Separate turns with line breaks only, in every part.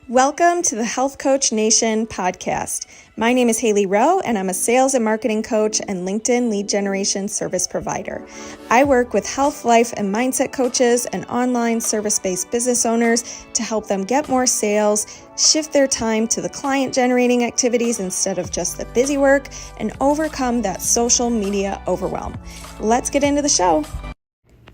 Welcome to the Health Coach Nation podcast. My name is Hailey Rowe, and I'm a sales and marketing coach and LinkedIn lead generation service provider. I work with health, life, and mindset coaches and online service-based business owners to help them get more sales, shift their time to the client-generating activities instead of just the busy work, and overcome that social media overwhelm. Let's get into the show.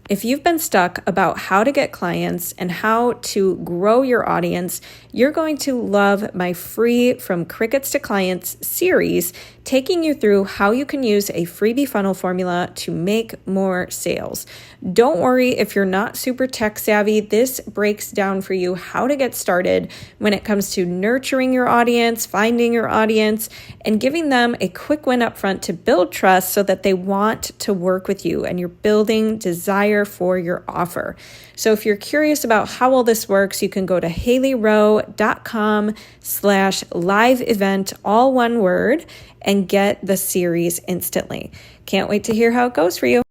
If you've been stuck about how to get clients and how to grow your audience, you're going to love my free From Crickets to Clients series, taking you through how you can use a freebie funnel formula to make more sales. Don't worry if you're not super tech savvy. This breaks down for you how to get started when it comes to nurturing your audience, finding your audience, and giving them a quick win up front to build trust so that they want to work with you and you're building desire for your offer. So if you're curious about how all this works, you can go to haileyrowe.com/live event, all one word, and get the series instantly. Can't wait to hear how it goes for you.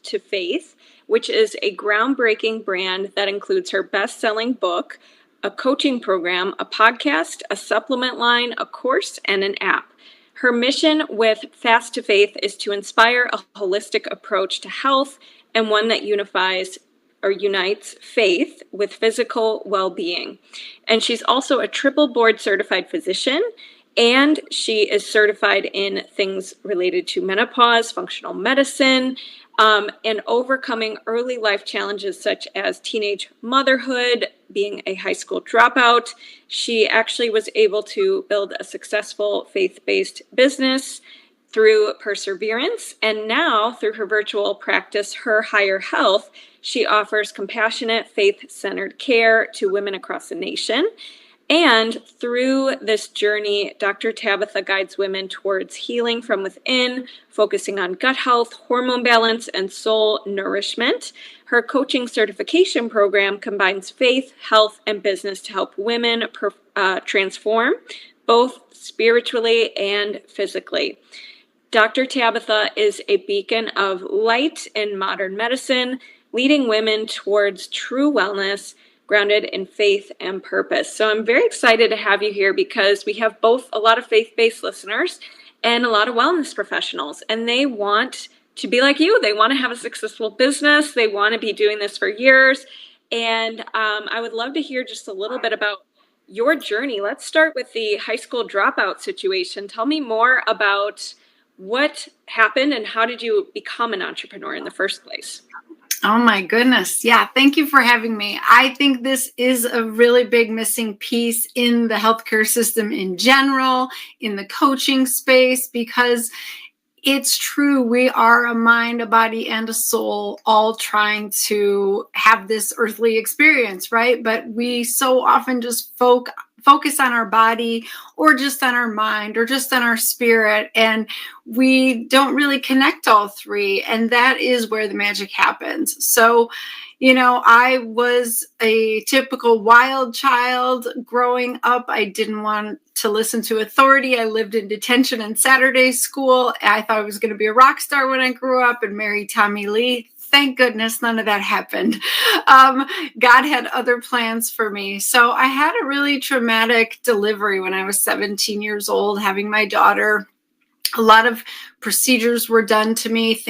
To Faith, which is a groundbreaking brand that includes her best-selling book, a coaching program, a podcast, a supplement line, a course, and an app. Her mission with Fast to Faith is to inspire a holistic approach to health and one that unites faith with physical well-being. And she's also a triple board certified physician, and she is certified in things related to menopause, functional medicine, and overcoming early life challenges such as teenage motherhood, being a high school dropout. She actually was able to build a successful faith-based business through perseverance, and now through her virtual practice, Her Higher Health, she offers compassionate, faith-centered care to women across the nation. And through this journey, Dr. Tabitha guides women towards healing from within, focusing on gut health, hormone balance, and soul nourishment. Her coaching certification program combines faith, health, and business to help women transform, both spiritually and physically. Dr. Tabitha is a beacon of light in modern medicine, leading women towards true wellness, grounded in faith and purpose. So I'm very excited to have you here because we have both a lot of faith-based listeners and a lot of wellness professionals, and they want to be like you. They want to have a successful business. They want to be doing this for years. And I would love to hear just a little bit about your journey. Let's start with the high school dropout situation. Tell me more about what happened and how did you become an entrepreneur in the first place?
Oh my goodness. Yeah. Thank you for having me. I think this is a really big missing piece in the healthcare system in general, in the coaching space, because it's true. We are a mind, a body, and a soul all trying to have this earthly experience, right? But we so often just focus on our body or just on our mind or just on our spirit, and we don't really connect all three, and that is where the magic happens. So, I was a typical wild child growing up. I didn't want to listen to authority. I lived in detention and Saturday school. I thought I was going to be a rock star when I grew up and marry Tommy Lee. Thank goodness none of that happened. God had other plans for me. So I had a really traumatic delivery when I was 17 years old, having my daughter. A lot of procedures were done to me,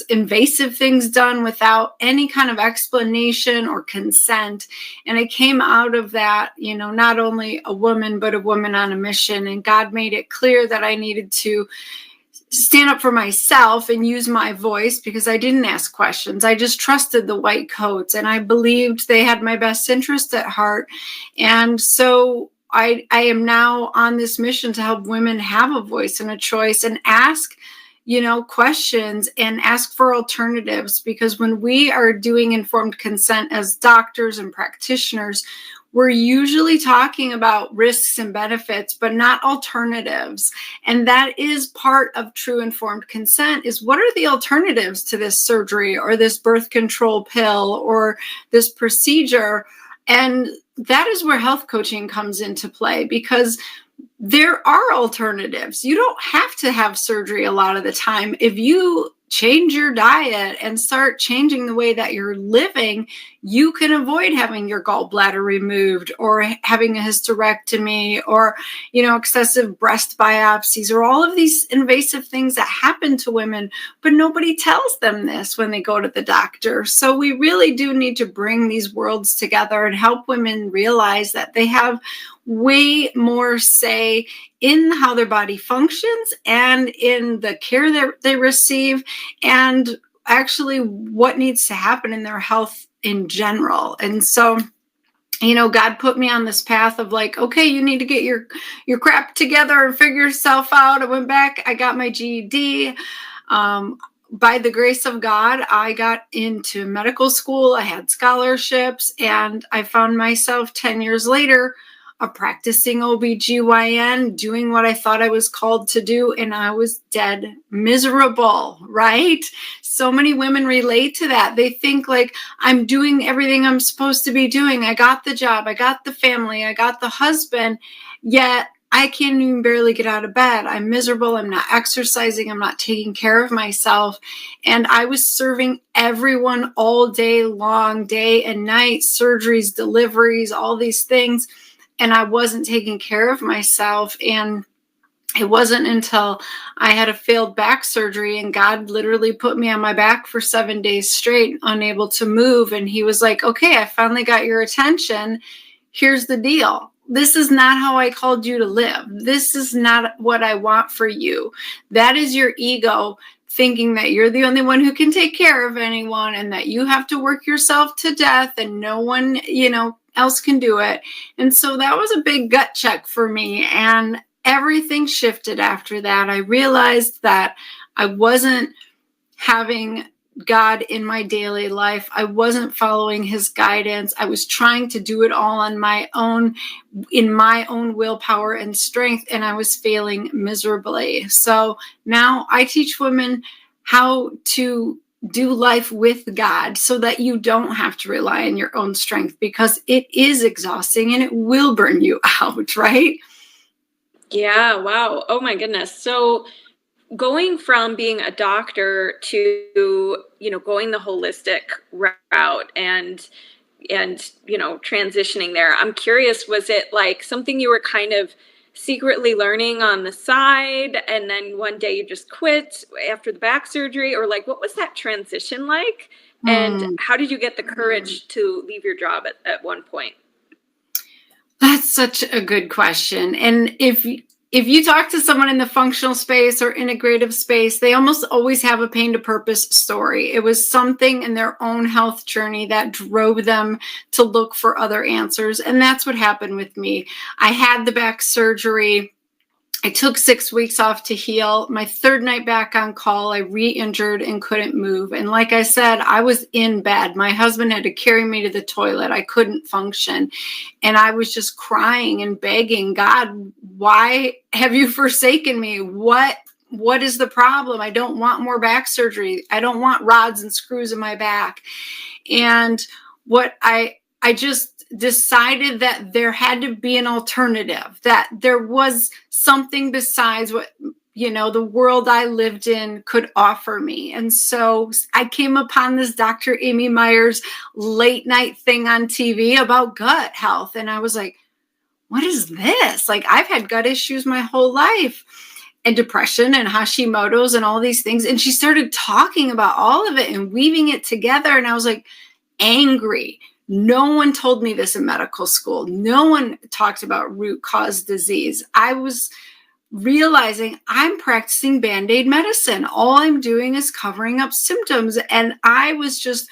invasive things done without any kind of explanation or consent. And I came out of that, not only a woman, but a woman on a mission. And God made it clear that I needed to stand up for myself and use my voice because I didn't ask questions. I just trusted the white coats and I believed they had my best interest at heart. And so I am now on this mission to help women have a voice and a choice and ask, questions and ask for alternatives, because when we are doing informed consent as doctors and practitioners, we're usually talking about risks and benefits, but not alternatives. And that is part of true informed consent is what are the alternatives to this surgery or this birth control pill or this procedure? And that is where health coaching comes into play, because there are alternatives. You don't have to have surgery a lot of the time. If you change your diet and start changing the way that you're living, you can avoid having your gallbladder removed or having a hysterectomy or, excessive breast biopsies or all of these invasive things that happen to women, but nobody tells them this when they go to the doctor. So we really do need to bring these worlds together and help women realize that they have way more say in how their body functions and in the care that they receive and actually what needs to happen in their health in general. And so, God put me on this path of like, okay, you need to get your crap together and figure yourself out. I went back, I got my GED. By the grace of God, I got into medical school. I had scholarships, and I found myself 10 years later a practicing OBGYN, doing what I thought I was called to do, and I was dead miserable, right? So many women relate to that. They think like, I'm doing everything I'm supposed to be doing. I got the job, I got the family, I got the husband, yet I can't even barely get out of bed. I'm miserable. I'm not exercising. I'm not taking care of myself. And I was serving everyone all day long, day and night, surgeries, deliveries, all these things. And I wasn't taking care of myself. And it wasn't until I had a failed back surgery and God literally put me on my back for 7 days straight, unable to move. And he was like, okay, I finally got your attention. Here's the deal. This is not how I called you to live. This is not what I want for you. That is your ego thinking that you're the only one who can take care of anyone and that you have to work yourself to death and no one, else can do it. And so that was a big gut check for me. And everything shifted after that. I realized that I wasn't having God in my daily life. I wasn't following his guidance. I was trying to do it all on my own, in my own willpower and strength, and I was failing miserably. So now I teach women how to do life with God so that you don't have to rely on your own strength, because it is exhausting and it will burn you out, right?
Yeah, wow. Oh my goodness. So going from being a doctor to, going the holistic route and transitioning there, I'm curious, was it like something you were kind of secretly learning on the side and then one day you just quit after the back surgery, or like what was that transition like? And how did you get the courage to leave your job at one point?
That's such a good question. And if you talk to someone in the functional space or integrative space, they almost always have a pain to purpose story. It was something in their own health journey that drove them to look for other answers. And that's what happened with me. I had the back surgery. I took 6 weeks off to heal. My third night back on call, I re-injured and couldn't move. And like I said, I was in bed. My husband had to carry me to the toilet. I couldn't function. And I was just crying and begging, God, why have you forsaken me? What is the problem? I don't want more back surgery. I don't want rods and screws in my back. And what I just decided that there had to be an alternative, that there was something besides what, the world I lived in could offer me. And so I came upon this Dr. Amy Myers late night thing on TV about gut health. And I was like, what is this? Like, I've had gut issues my whole life and depression and Hashimoto's and all these things. And she started talking about all of it and weaving it together. And I was like, angry. No one told me this in medical school. No one talked about root cause disease. I was realizing I'm practicing Band-Aid medicine. All I'm doing is covering up symptoms. And I was just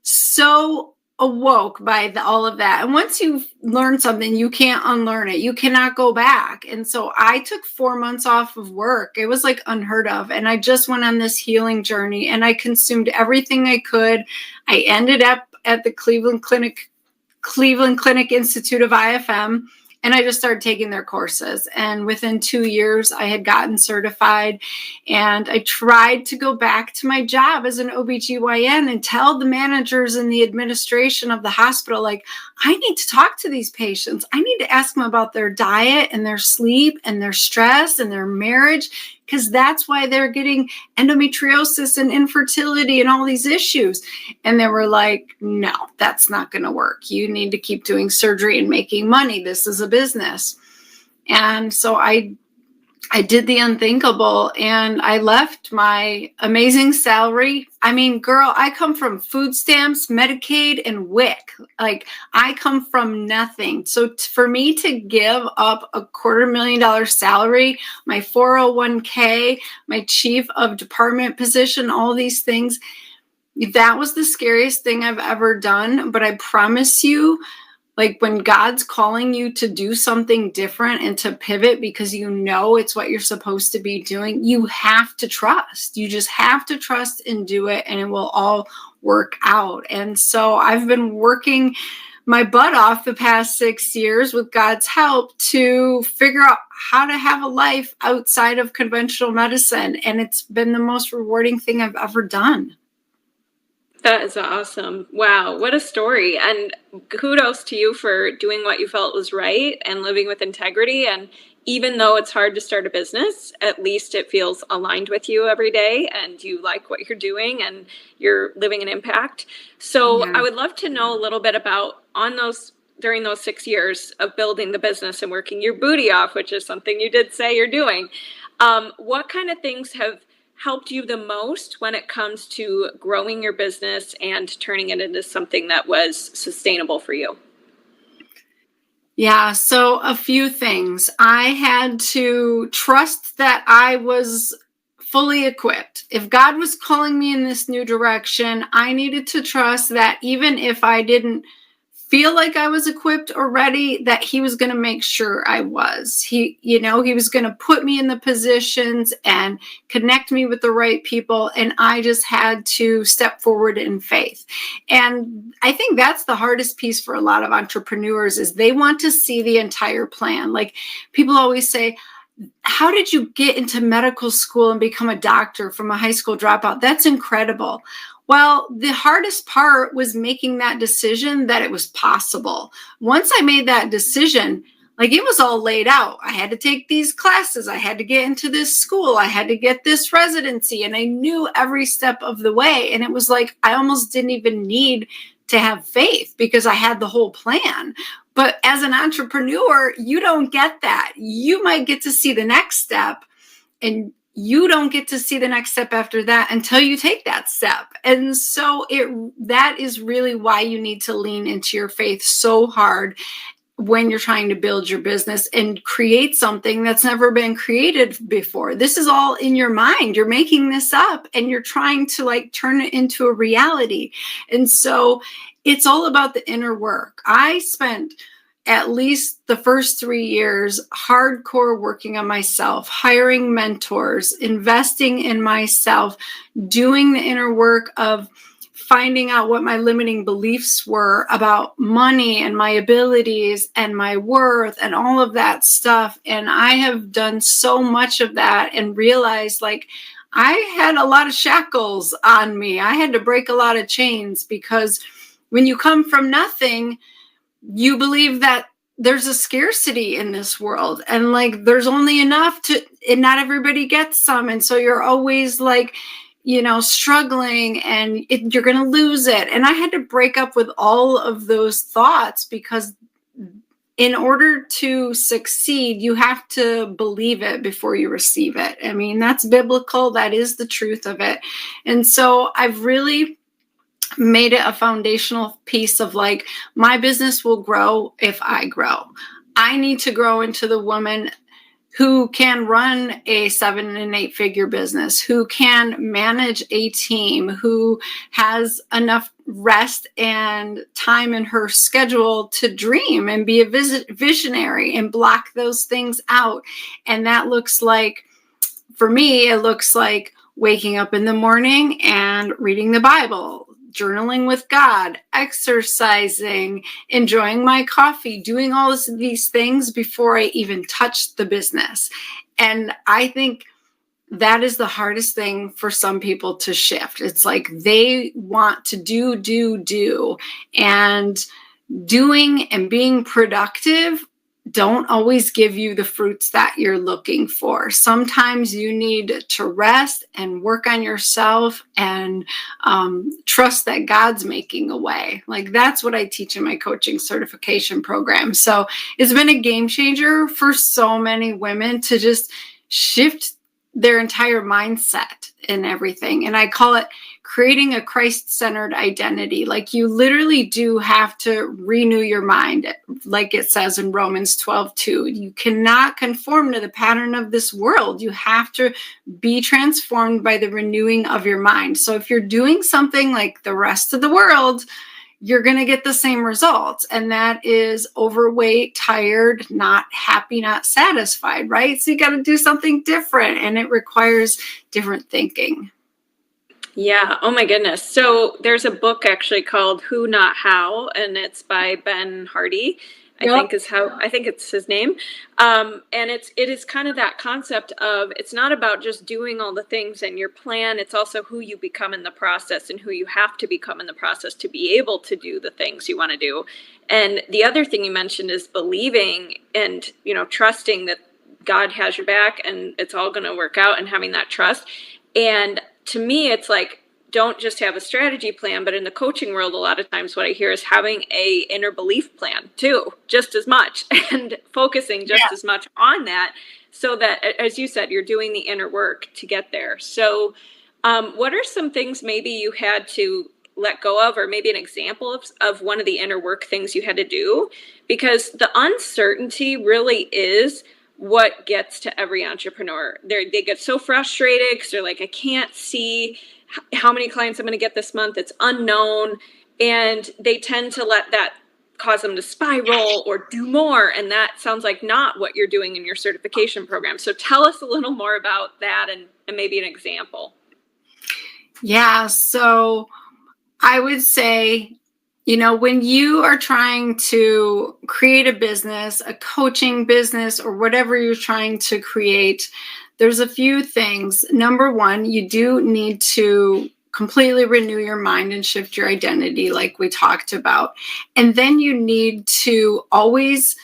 so awoke by all of that. And once you've learned something, you can't unlearn it. You cannot go back. And so I took 4 months off of work. It was like unheard of. And I just went on this healing journey and I consumed everything I could. I ended up at the Cleveland Clinic Institute of IFM, and I just started taking their courses. And within 2 years, I had gotten certified, and I tried to go back to my job as an OBGYN and tell the managers and the administration of the hospital, like, I need to talk to these patients. I need to ask them about their diet and their sleep and their stress and their marriage. because that's why they're getting endometriosis and infertility and all these issues. And they were like, no, that's not going to work. You need to keep doing surgery and making money. This is a business. And so I did the unthinkable and I left my amazing salary. I mean, girl, I come from food stamps, Medicaid, and WIC. Like, I come from nothing. So for me to give up a $250,000 salary, my 401k, my chief of department position, all these things, that was the scariest thing I've ever done. But I promise you, like, when God's calling you to do something different and to pivot because you know it's what you're supposed to be doing, you have to trust. You just have to trust and do it, and it will all work out. And so I've been working my butt off the past 6 years with God's help to figure out how to have a life outside of conventional medicine. And it's been the most rewarding thing I've ever done.
That is awesome. Wow, what a story. And kudos to you for doing what you felt was right and living with integrity. And even though it's hard to start a business, at least it feels aligned with you every day and you like what you're doing and you're living an impact. So I would love to know a little bit about during those 6 years of building the business and working your booty off, which is something you did say you're doing. What kind of things have helped you the most when it comes to growing your business and turning it into something that was sustainable for you?
Yeah, so a few things. I had to trust that I was fully equipped. If God was calling me in this new direction, I needed to trust that even if I didn't feel like I was equipped or ready, that he was going to make sure I was. He was going to put me in the positions and connect me with the right people. And I just had to step forward in faith. And I think that's the hardest piece for a lot of entrepreneurs is they want to see the entire plan. Like, people always say, how did you get into medical school and become a doctor from a high school dropout? That's incredible. Well, the hardest part was making that decision that it was possible. Once I made that decision, like, it was all laid out. I had to take these classes. I had to get into this school. I had to get this residency. And I knew every step of the way. And it was like, I almost didn't even need to have faith because I had the whole plan. But as an entrepreneur, you don't get that. You might get to see the next step, and you don't get to see the next step after that until you take that step. And so that is really why you need to lean into your faith so hard when you're trying to build your business and create something that's never been created before. This is all in your mind. You're making this up and you're trying to turn it into a reality. And so it's all about the inner work. I spent at least the first 3 years hardcore working on myself, hiring mentors, investing in myself, doing the inner work of finding out what my limiting beliefs were about money and my abilities and my worth and all of that stuff. And I have done so much of that and realized I had a lot of shackles on me. I had to break a lot of chains because when you come from nothing, you believe that there's a scarcity in this world and there's only enough and not everybody gets some. And so you're always struggling and you're going to lose it. And I had to break up with all of those thoughts because in order to succeed, you have to believe it before you receive it. I mean, that's biblical. That is the truth of it. And so I've really made it a foundational piece of my business will grow if I grow. I need to grow into the woman who can run a 7 and 8 figure business, who can manage a team, who has enough rest and time in her schedule to dream and be a visionary and block those things out. And that looks like, for me, it looks like waking up in the morning and reading the Bible, journaling with God, exercising, enjoying my coffee, doing all these things before I even touch the business. And I think that is the hardest thing for some people to shift. It's they want to do, and doing and being productive don't always give you the fruits that you're looking for. Sometimes you need to rest and work on yourself and trust that God's making a way. Like, that's what I teach in my coaching certification program. So it's been a game changer for so many women to just shift their entire mindset and everything. And I call it creating a Christ-centered identity. Like, you literally do have to renew your mind, like it says in Romans 12:2. You cannot conform to the pattern of this world. You have to be transformed by the renewing of your mind. So if you're doing something like the rest of the world, you're going to get the same results. And that is overweight, tired, not happy, not satisfied, right? So you got to do something different, and it requires different thinking.
Yeah. Oh my goodness. So there's a book actually called Who Not How, and it's by Ben Hardy. I think it's his name. And it is kind of that concept of, it's not about just doing all the things in your plan. It's also who you become in the process and who you have to become in the process to be able to do the things you want to do. And the other thing you mentioned is believing and, trusting that God has your back and it's all going to work out, and having that trust. And to me, it's like, don't just have a strategy plan, but in the coaching world, a lot of times what I hear is having a inner belief plan too, just as much, and focusing just as much on that, so that, as you said, you're doing the inner work to get there. So what are some things maybe you had to let go of, or maybe an example of one of the inner work things you had to do? Because the uncertainty really is what gets to every entrepreneur. They get so frustrated because they're like, I can't see how many clients I'm going to get this month. It's unknown. And they tend to let that cause them to spiral or do more. And that sounds like not what you're doing in your certification program. So tell us a little more about that, and maybe an example.
Yeah. So I would say, when you are trying to create a business, a coaching business, or whatever you're trying to create, there's a few things. Number one, you do need to completely renew your mind and shift your identity, like we talked about. And then you need to always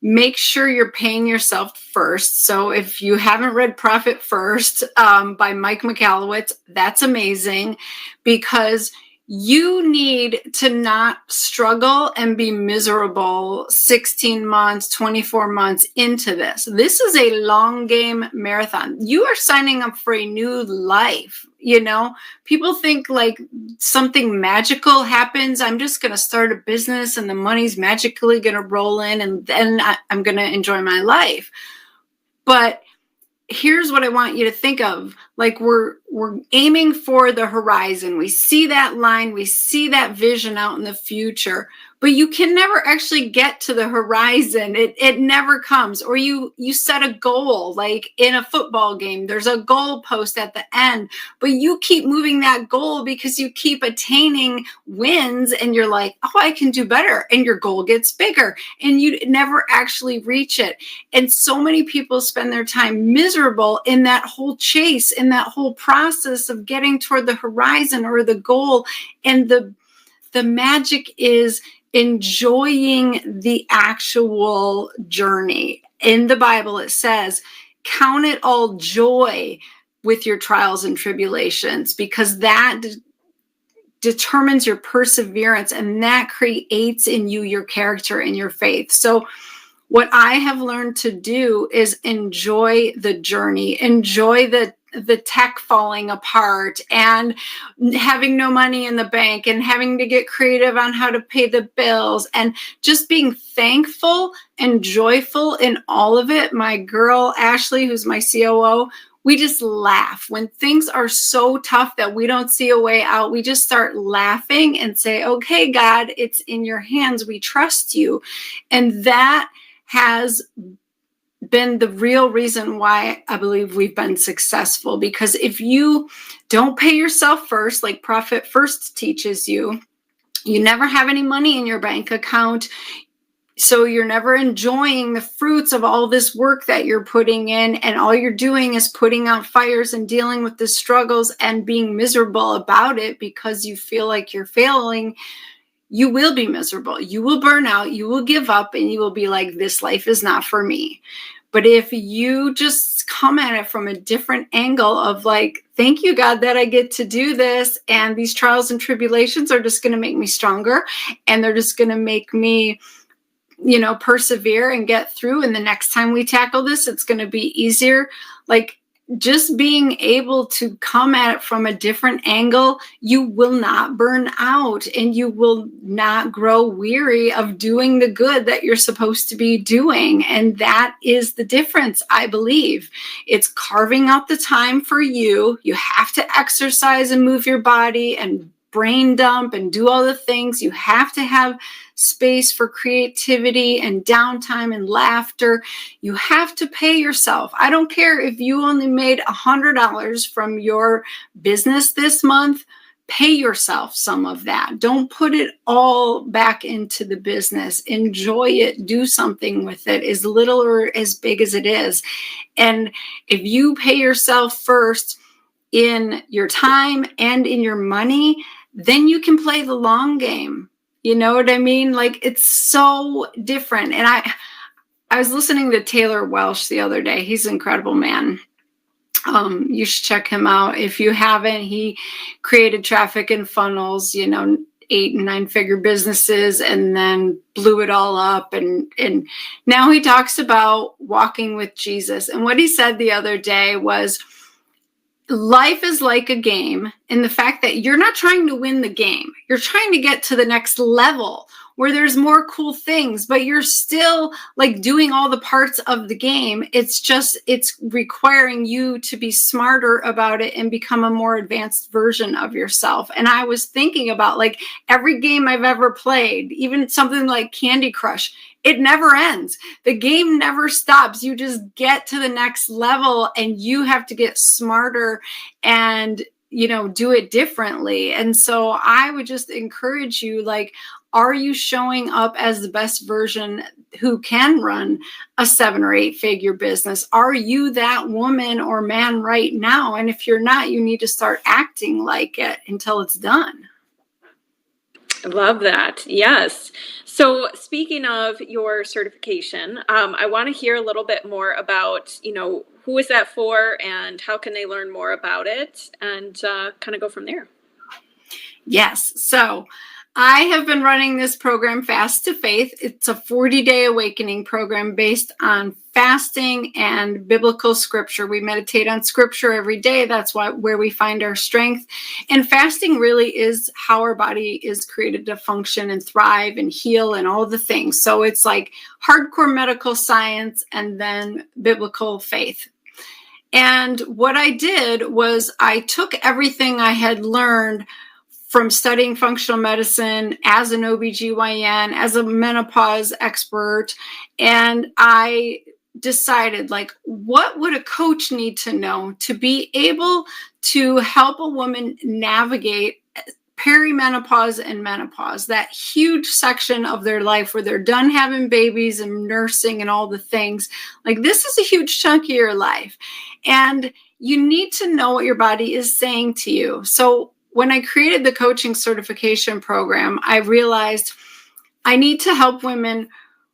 make sure you're paying yourself first. So if you haven't read Profit First by Mike Michalowicz, that's amazing, because you need to not struggle and be miserable 16 months, 24 months into this. This is a long game marathon. You are signing up for a new life. People think like something magical happens. I'm just going to start a business and the money's magically going to roll in, and then I'm going to enjoy my life. But here's what I want you to think of. Like, we're aiming for the horizon. We see that line, we see that vision out in the future, but you can never actually get to the horizon. It never comes. Or you set a goal, like in a football game, there's a goal post at the end, but you keep moving that goal because you keep attaining wins, and you're like, oh, I can do better. And your goal gets bigger, and you never actually reach it. And so many people spend their time miserable in that whole chase, in that whole process of getting toward the horizon or the goal. And the magic is enjoying the actual journey. In the Bible, it says, count it all joy with your trials and tribulations, because that determines your perseverance, and that creates in you your character and your faith. So what I have learned to do is enjoy the journey, enjoy the tech falling apart and having no money in the bank and having to get creative on how to pay the bills, and just being thankful and joyful in all of it. My girl, Ashley, who's my COO, we just laugh. When things are so tough that we don't see a way out, we just start laughing and say, okay, God, it's in your hands. We trust you. And that has been the real reason why I believe we've been successful. Because if you don't pay yourself first, like Profit First teaches you, you never have any money in your bank account. So you're never enjoying the fruits of all this work that you're putting in, and all you're doing is putting out fires and dealing with the struggles and being miserable about it because you feel like you're failing. you will be miserable. You will burn out. You will give up, and you will be like, this life is not for me. But if you just come at it from a different angle of like, thank you, God, that I get to do this. And these trials and tribulations are just going to make me stronger. And they're just going to make me, persevere and get through. And the next time we tackle this, it's going to be easier. Like, just being able to come at it from a different angle, you will not burn out and you will not grow weary of doing the good that you're supposed to be doing. And that is the difference, I believe. It's carving out the time for you. You have to exercise and move your body and brain dump and do all the things. You have to have space for creativity and downtime and laughter. You have to pay yourself. I don't care if you only made $100 from your business this month. Pay yourself some of that. Don't put it all back into the business. Enjoy it. Do something with it, as little or as big as it is. And if you pay yourself first in your time and in your money, then you can play the long game. You know what I mean? Like, it's so different. And I was listening to Taylor Welsh the other day. He's an incredible man. You should check him out. If you haven't, he created Traffic and Funnels, 8 and 9-figure businesses, and then blew it all up. And now he talks about walking with Jesus. And what he said the other day was, life is like a game, and the fact that you're not trying to win the game, you're trying to get to the next level where there's more cool things, but you're still like doing all the parts of the game. It's requiring you to be smarter about it and become a more advanced version of yourself. And I was thinking about like every game I've ever played, even something like Candy Crush, it never ends. The game never stops. You just get to the next level and you have to get smarter and, do it differently. And so I would just encourage you, like, are you showing up as the best version who can run a 7 or 8 figure business? Are you that woman or man right now? And if you're not, you need to start acting like it until it's done.
I love that. Yes. So speaking of your certification, I want to hear a little bit more about, who is that for and how can they learn more about it, and kind of go from there.
Yes. So I have been running this program, Fast to Faith. It's a 40-day awakening program based on fasting and biblical scripture. We meditate on scripture every day. That's where we find our strength. And fasting really is how our body is created to function and thrive and heal and all the things. So it's like hardcore medical science and then biblical faith. And what I did was I took everything I had learned from studying functional medicine as an OBGYN, as a menopause expert, and I decided, like, what would a coach need to know to be able to help a woman navigate perimenopause and menopause, that huge section of their life where they're done having babies and nursing and all the things. Like, this is a huge chunk of your life, and you need to know what your body is saying to you. So when I created the coaching certification program, I realized I need to help women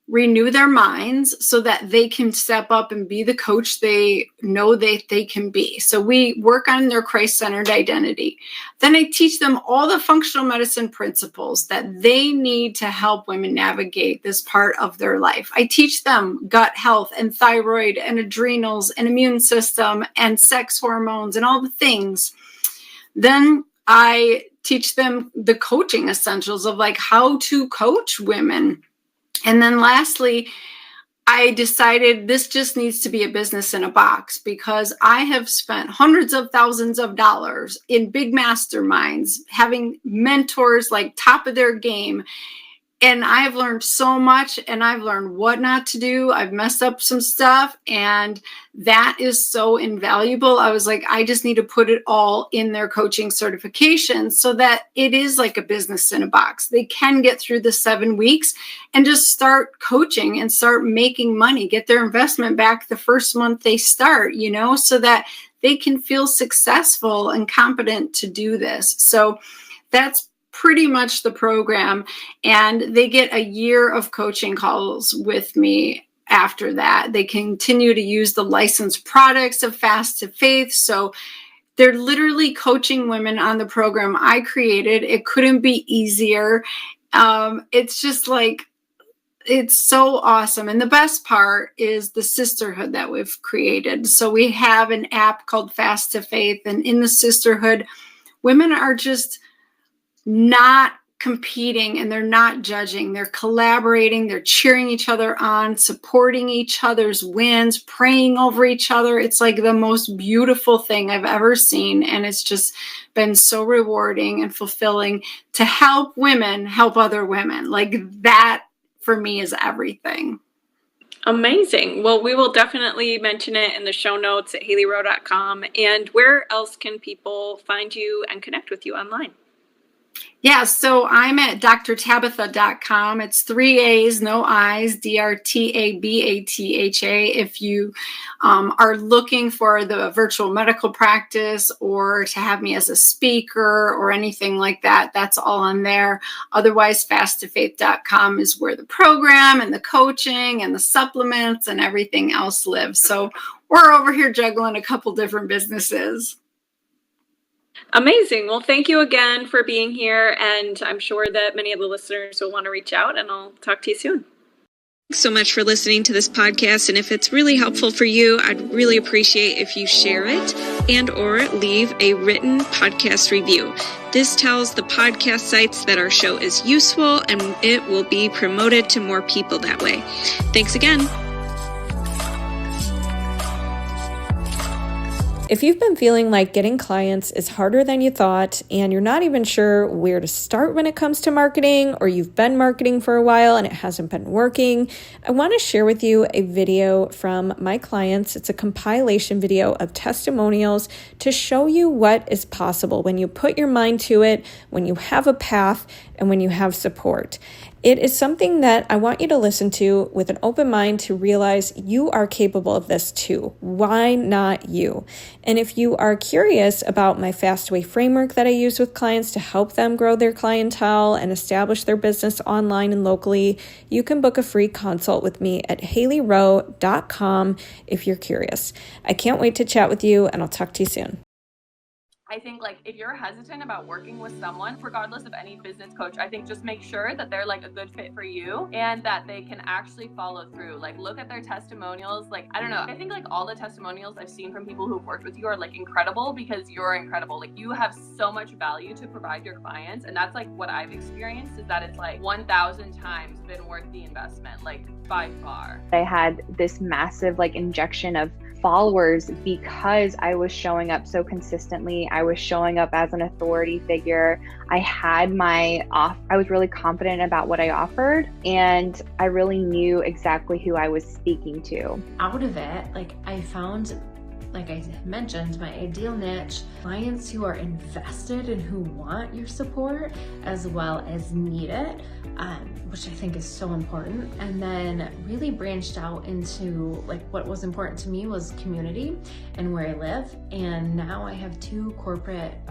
renew their minds so that they can step up and be the coach they know they can be. So we work on their Christ-centered identity. Then I teach them all the functional medicine principles that they need to help women navigate this part of their life. I teach them gut health and thyroid and adrenals and immune system and sex hormones and all the things. Then I teach them the coaching essentials of like how to coach women. And then lastly, I decided this just needs to be a business in a box, because I have spent hundreds of thousands of dollars in big masterminds, having mentors like top of their game. And I've learned so much, and I've learned what not to do. I've messed up some stuff, and that is so invaluable. I was like, I just need to put it all in their coaching certification so that it is like a business in a box. They can get through the 7 weeks and just start coaching and start making money, get their investment back the first month they start, so that they can feel successful and competent to do this. So that's pretty much the program. And they get a year of coaching calls with me after that. They continue to use the licensed products of Fast to Faith. So they're literally coaching women on the program I created. It couldn't be easier. It's just like, it's so awesome. And the best part is the sisterhood that we've created. So we have an app called Fast to Faith. And in the sisterhood, women are just not competing and they're not judging. They're collaborating. They're cheering each other on, supporting each other's wins, praying over each other. It's like the most beautiful thing I've ever seen. And it's just been so rewarding and fulfilling to help women help other women. Like that for me is everything.
Amazing. Well, we will definitely mention it in the show notes at HaileyRowe.com. And where else can people find you and connect with you online?
Yeah, so I'm at drtabitha.com. It's 3 A's, no I's, DRTABATHA. If you are looking for the virtual medical practice or to have me as a speaker or anything like that, that's all on there. Otherwise, fasttofaith.com is where the program and the coaching and the supplements and everything else lives. So we're over here juggling a couple different businesses.
Amazing. Well, thank you again for being here. And I'm sure that many of the listeners will want to reach out, and I'll talk to you soon. Thanks so much for listening to this podcast. And if it's really helpful for you, I'd really appreciate if you share it and or leave a written podcast review. This tells the podcast sites that our show is useful and it will be promoted to more people that way. Thanks again. If you've been feeling like getting clients is harder than you thought and you're not even sure where to start when it comes to marketing, or you've been marketing for a while and it hasn't been working, I want to share with you a video from my clients. It's a compilation video of testimonials to show you what is possible when you put your mind to it, when you have a path, and when you have support. It is something that I want you to listen to with an open mind to realize you are capable of this too. Why not you? And if you are curious about my Fast Way framework that I use with clients to help them grow their clientele and establish their business online and locally, you can book a free consult with me at HaileyRowe.com if you're curious. I can't wait to chat with you, and I'll talk to you soon.
I think like if you're hesitant about working with someone, regardless of any business coach, I think just make sure that they're like a good fit for you and that they can actually follow through. Like look at their testimonials. Like, I don't know. I think like all the testimonials I've seen from people who've worked with you are like incredible because you're incredible. Like you have so much value to provide your clients. And that's like what I've experienced is that it's like 1,000 times been worth the investment, like by far.
I had this massive like injection of followers because I was showing up so consistently. I was showing up as an authority figure. I was really confident about what I offered, and I really knew exactly who I was speaking to.
Out of it, like I found, like I mentioned, my ideal niche, clients who are invested and who want your support as well as need it, which I think is so important. And then really branched out into like what was important to me was community and where I live. And now I have 2 corporate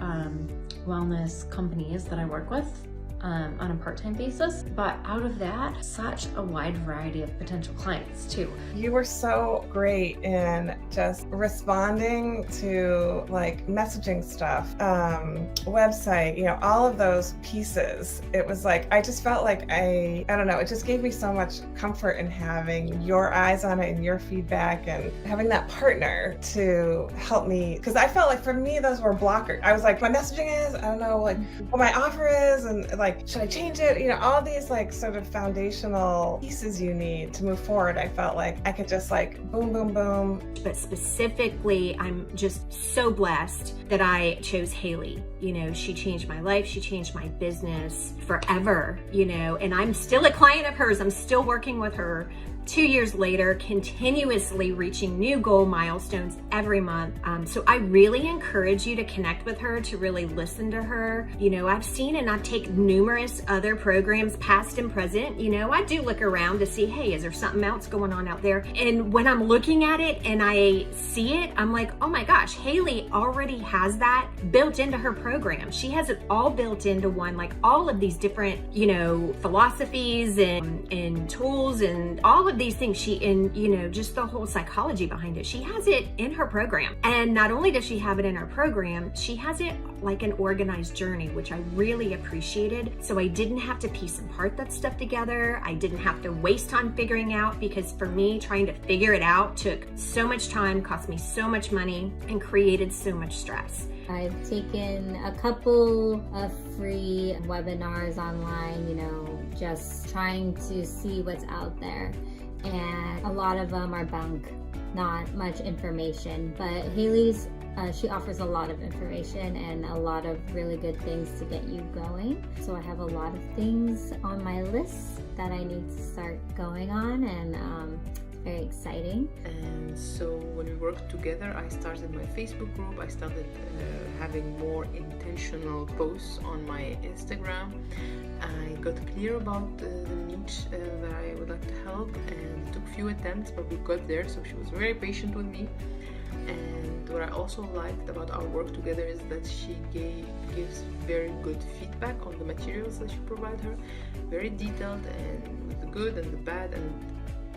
wellness companies that I work with on a part-time basis. But out of that, such a wide variety of potential clients too.
You were so great in just responding to like messaging stuff, website, all of those pieces. It was like, I just felt like I don't know, it just gave me so much comfort in having your eyes on it and your feedback and having that partner to help me. Because I felt like for me, those were blockers. I was like, my messaging is, I don't know, like what my offer is, and like, should I change it? All these like sort of foundational pieces you need to move forward. I felt like I could just like boom, boom, boom.
But specifically, I'm just so blessed that I chose Hailey. She changed my life. She changed my business forever, and I'm still a client of hers. I'm still working with her 2 years later, continuously reaching new goal milestones every month. So I really encourage you to connect with her, to really listen to her. You know, I've seen and I've taken numerous other programs, past and present. You know, I do look around to see, hey, is there something else going on out there? And when I'm looking at it and I see it, I'm like, oh my gosh, Hailey already has that built into her program. She has it all built into one, like all of these different, you know, philosophies and tools and all of these things. You know, just the whole psychology behind it. She has it in her program. And not only does she have it in her program, she has it like an organized journey, which I really appreciated. So I didn't have to piece and part that stuff together. I didn't have to waste time figuring out, because for me, trying to figure it out took so much time, cost me so much money, and created so much stress.
I've taken a couple of free webinars online, you know, just trying to see what's out there. And a lot of them are bunk, not much information. But Hailey's, she offers a lot of information and a lot of really good things to get you going. So I have a lot of things on my list that I need to start going on, and it's very exciting.
And so when we worked together, I started my Facebook group. I started having more intentional posts on my Instagram. I got clear about the niche that I would like to help, and it took a few attempts, but we got there. So she was very patient with me. And what I also liked about our work together is that she gives very good feedback on the materials that you provide her, very detailed, and with the good and the bad, and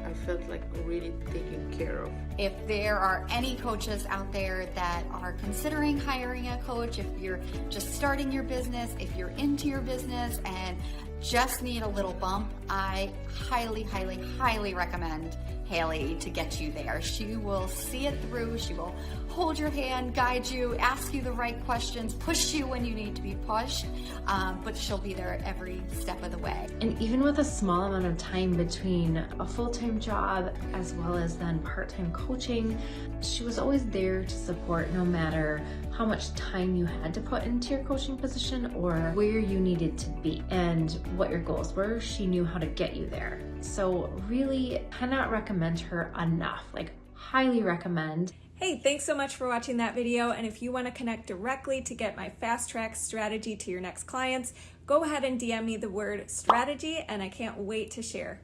I felt like really taken care of.
If there are any coaches out there that are considering hiring a coach, if you're just starting your business, if you're into your business and just need a little bump, I highly, highly, highly recommend Hailey to get you there. She will see it through. She will hold your hand, guide you, ask you the right questions, push you when you need to be pushed, but she'll be there every step of the way.
And even with a small amount of time between a full-time job as well as then part-time coaching, she was always there to support, no matter how much time you had to put into your coaching position or where you needed to be and what your goals were. She knew how to get you there. So really cannot recommend her enough, like highly recommend.
Hey, thanks so much for watching that video. And if you want to connect directly to get my fast track strategy to your next clients, go ahead and DM me the word strategy, and I can't wait to share.